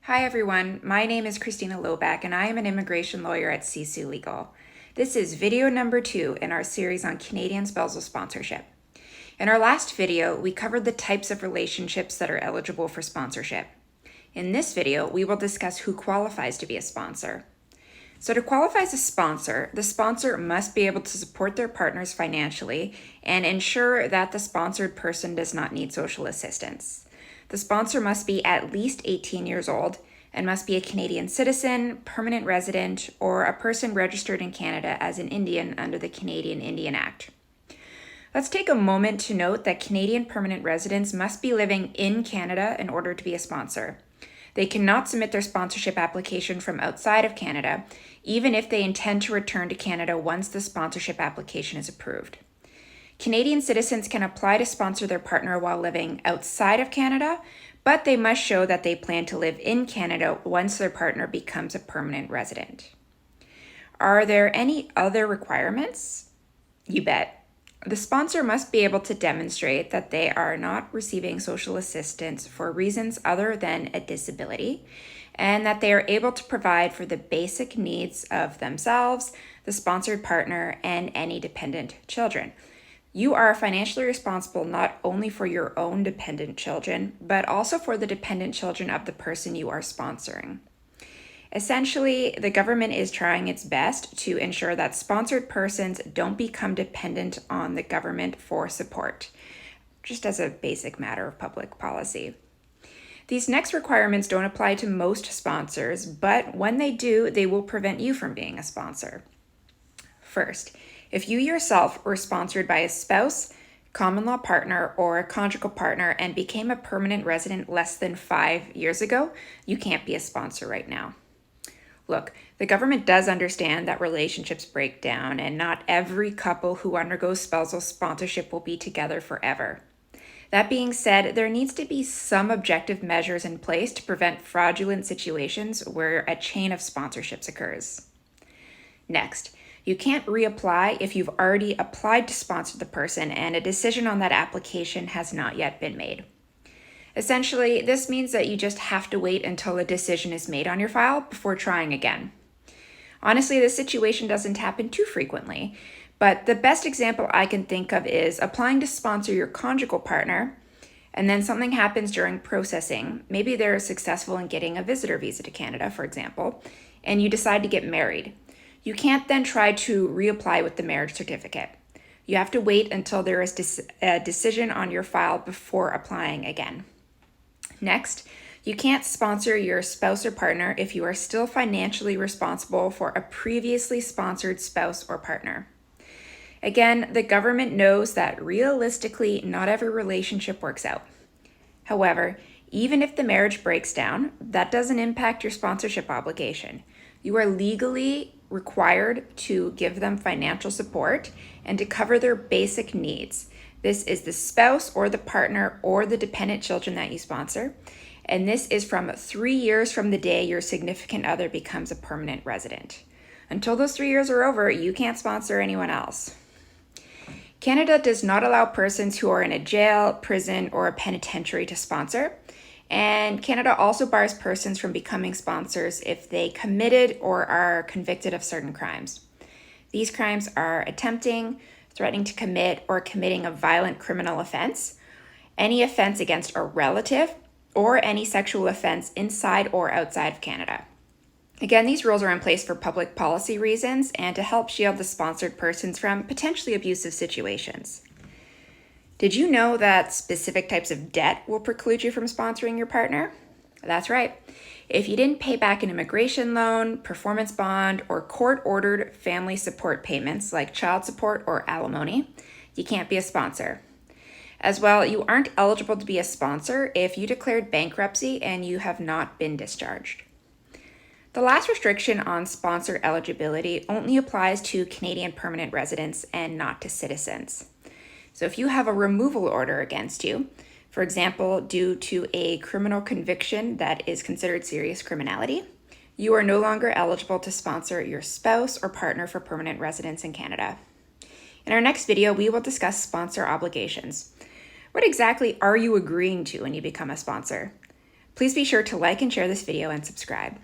Hi everyone, my name is Christina Loback and I am an immigration lawyer at Spousal Legal. This is video number 2 in our series on Canadian spousal sponsorship. In our last video, we covered the types of relationships that are eligible for sponsorship. In this video, we will discuss who qualifies to be a sponsor. So to qualify as a sponsor, the sponsor must be able to support their partners financially and ensure that the sponsored person does not need social assistance. The sponsor must be at least 18 years old and must be a Canadian citizen, permanent resident, or a person registered in Canada as an Indian under the Canadian Indian Act. Let's take a moment to note that Canadian permanent residents must be living in Canada in order to be a sponsor. They cannot submit their sponsorship application from outside of Canada, even if they intend to return to Canada once the sponsorship application is approved. Canadian citizens can apply to sponsor their partner while living outside of Canada, but they must show that they plan to live in Canada once their partner becomes a permanent resident. Are there any other requirements? You bet. The sponsor must be able to demonstrate that they are not receiving social assistance for reasons other than a disability, and that they are able to provide for the basic needs of themselves, the sponsored partner, and any dependent children. You are financially responsible not only for your own dependent children, but also for the dependent children of the person you are sponsoring. Essentially, the government is trying its best to ensure that sponsored persons don't become dependent on the government for support, just as a basic matter of public policy. These next requirements don't apply to most sponsors, but when they do, they will prevent you from being a sponsor. First, if you yourself were sponsored by a spouse, common law partner, or a conjugal partner and became a permanent resident less than 5 years ago, you can't be a sponsor right now. Look, the government does understand that relationships break down and not every couple who undergoes spousal sponsorship will be together forever. That being said, there needs to be some objective measures in place to prevent fraudulent situations where a chain of sponsorships occurs. Next, you can't reapply if you've already applied to sponsor the person and a decision on that application has not yet been made. Essentially, this means that you just have to wait until a decision is made on your file before trying again. Honestly, this situation doesn't happen too frequently, but the best example I can think of is applying to sponsor your conjugal partner, and then something happens during processing. Maybe they're successful in getting a visitor visa to Canada, for example, and you decide to get married. You can't then try to reapply with the marriage certificate. You have to wait until there is a decision on your file before applying again. Next, you can't sponsor your spouse or partner if you are still financially responsible for a previously sponsored spouse or partner. Again, the government knows that realistically, not every relationship works out. However, even if the marriage breaks down, that doesn't impact your sponsorship obligation. You are legally required to give them financial support and to cover their basic needs. This is the spouse or the partner or the dependent children that you sponsor. And this is from 3 years from the day your significant other becomes a permanent resident. Until those 3 years are over, you can't sponsor anyone else. Canada does not allow persons who are in a jail, prison, or a penitentiary to sponsor. And Canada also bars persons from becoming sponsors if they committed or are convicted of certain crimes. These crimes are attempting, threatening to commit, or committing a violent criminal offense, any offense against a relative, or any sexual offense inside or outside of Canada. Again, these rules are in place for public policy reasons and to help shield the sponsored persons from potentially abusive situations. Did you know that specific types of debt will preclude you from sponsoring your partner? That's right. If you didn't pay back an immigration loan, performance bond, or court-ordered family support payments like child support or alimony, you can't be a sponsor. As well, you aren't eligible to be a sponsor if you declared bankruptcy and you have not been discharged. The last restriction on sponsor eligibility only applies to Canadian permanent residents and not to citizens. So if you have a removal order against you, for example, due to a criminal conviction that is considered serious criminality, you are no longer eligible to sponsor your spouse or partner for permanent residence in Canada. In our next video, we will discuss sponsor obligations. What exactly are you agreeing to when you become a sponsor? Please be sure to like and share this video and subscribe.